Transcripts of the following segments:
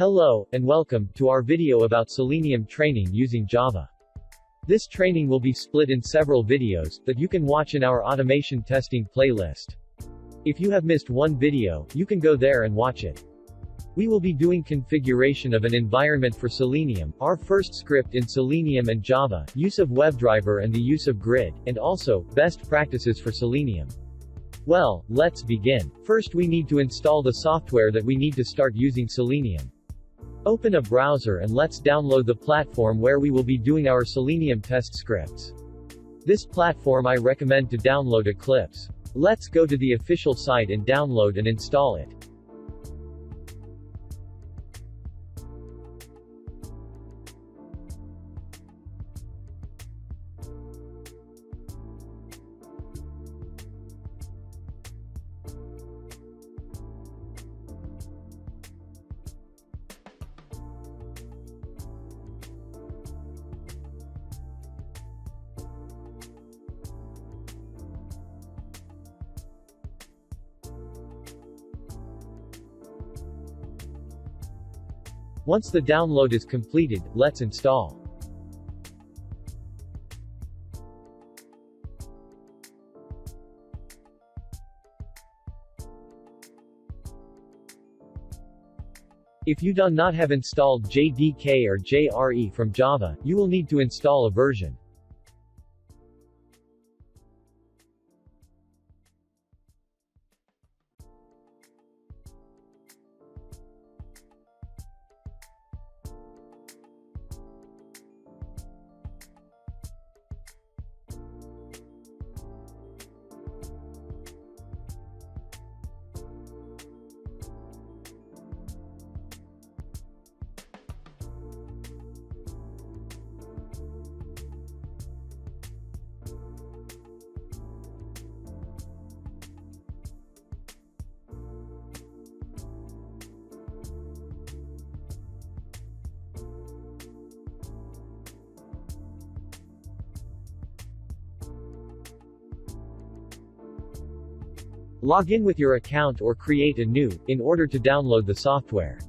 Hello, and welcome to our video about Selenium training using Java. This training will be split in several videos that you can watch in our automation testing playlist. If you have missed one video, you can go there and watch it. We will be doing configuration of an environment for Selenium, our first script in Selenium and Java, use of WebDriver and the use of grid, and also, best practices for Selenium. Well, let's begin. First we need to install the software that we need to start using Selenium. Open a browser and let's download the platform where we will be doing our Selenium test scripts. This platform I recommend to download Eclipse. Let's go to the official site and download and install it. Once the download is completed, let's install. If you do not have installed JDK or JRE from Java, you will need to install a version. Log in with your account or create a new, in order to download the software.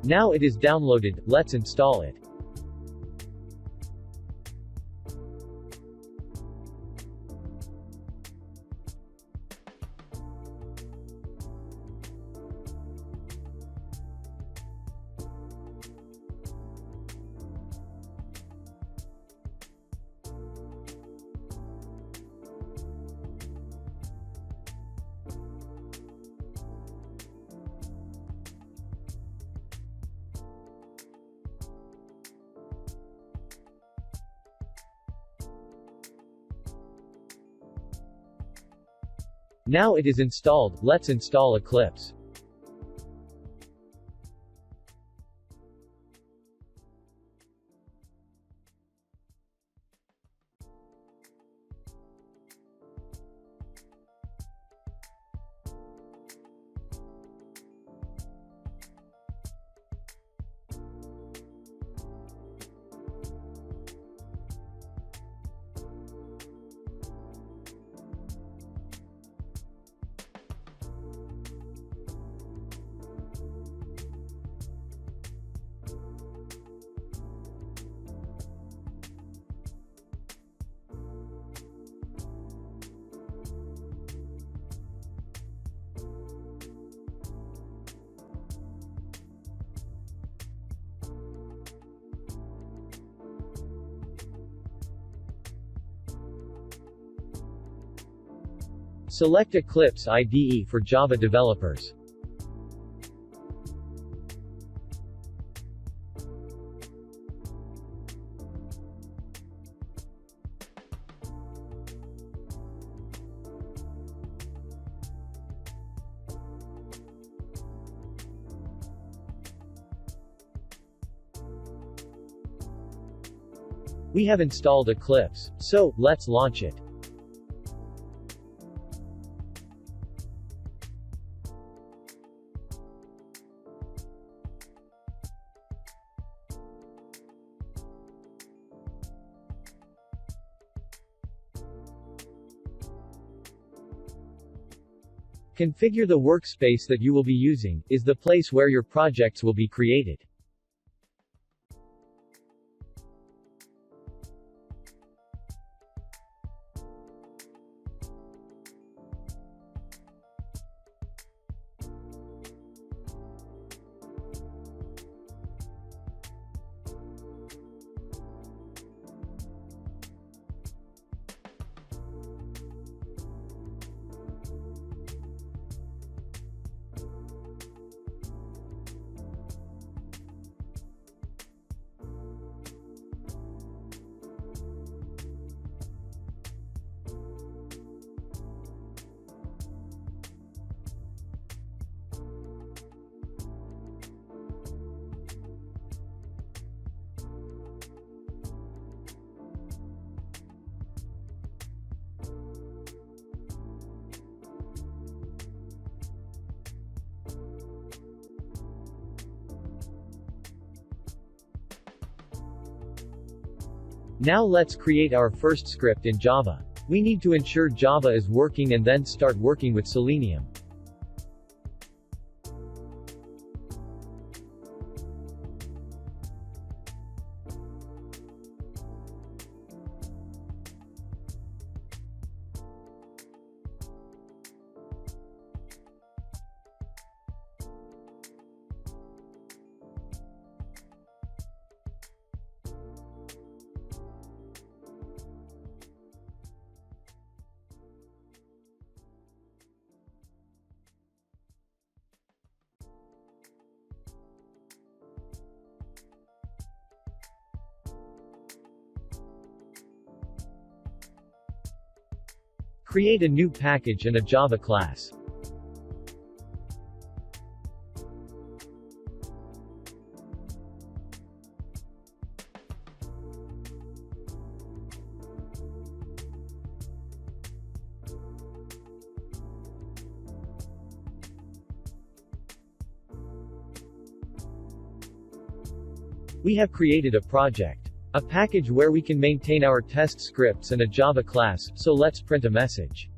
Now it is downloaded, let's install it. Now it is installed, let's install Eclipse. Select Eclipse IDE for Java developers. We have installed Eclipse, so let's launch it. Configure the workspace that you will be using, is the place where your projects will be created. Now let's create our first script in Java. We need to ensure Java is working and then start working with Selenium. Create a new package and a Java class. We have created a project. A package where we can maintain our test scripts and a Java class, so let's print a message.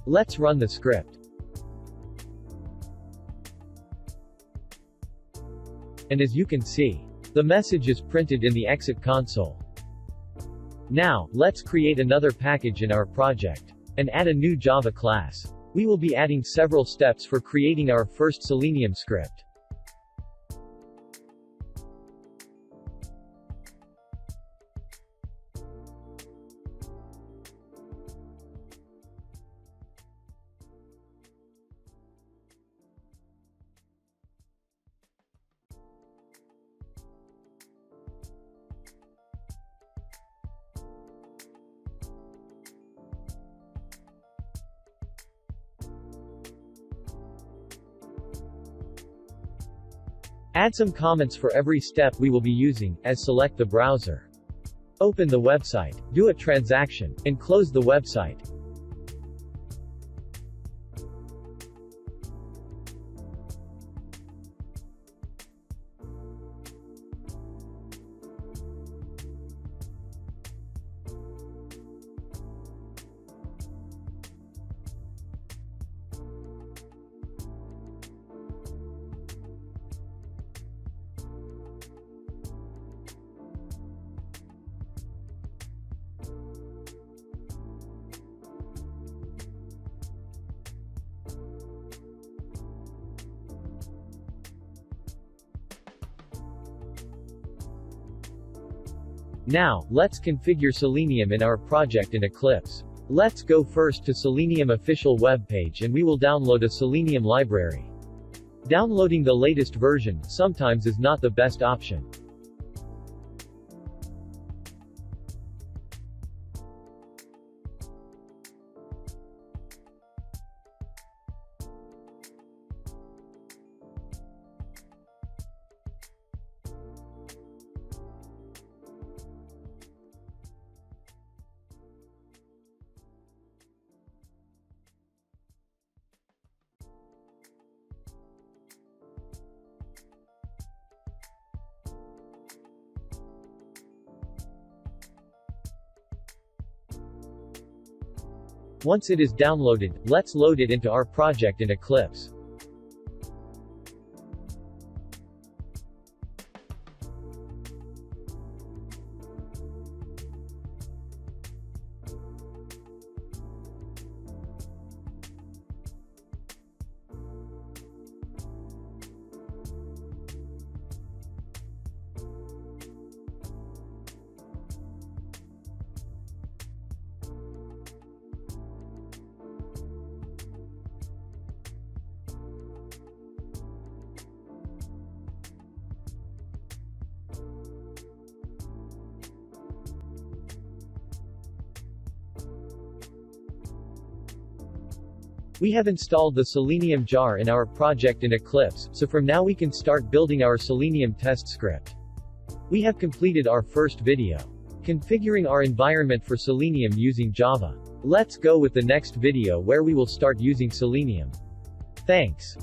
Let's run the script. And as you can see, the message is printed in the exit console. Now, let's create another package in our project, and add a new Java class. We will be adding several steps for creating our first Selenium script. Add some comments for every step we will be using, as select the browser. Open the website, do a transaction, and close the website. Now, let's configure Selenium in our project in Eclipse. Let's go first to Selenium official webpage and we will download a Selenium library. Downloading the latest version sometimes is not the best option. Once it is downloaded, let's load it into our project in Eclipse. We have installed the Selenium jar in our project in Eclipse, so from now we can start building our Selenium test script. We have completed our first video, configuring our environment for Selenium using Java. Let's go with the next video where we will start using Selenium. Thanks.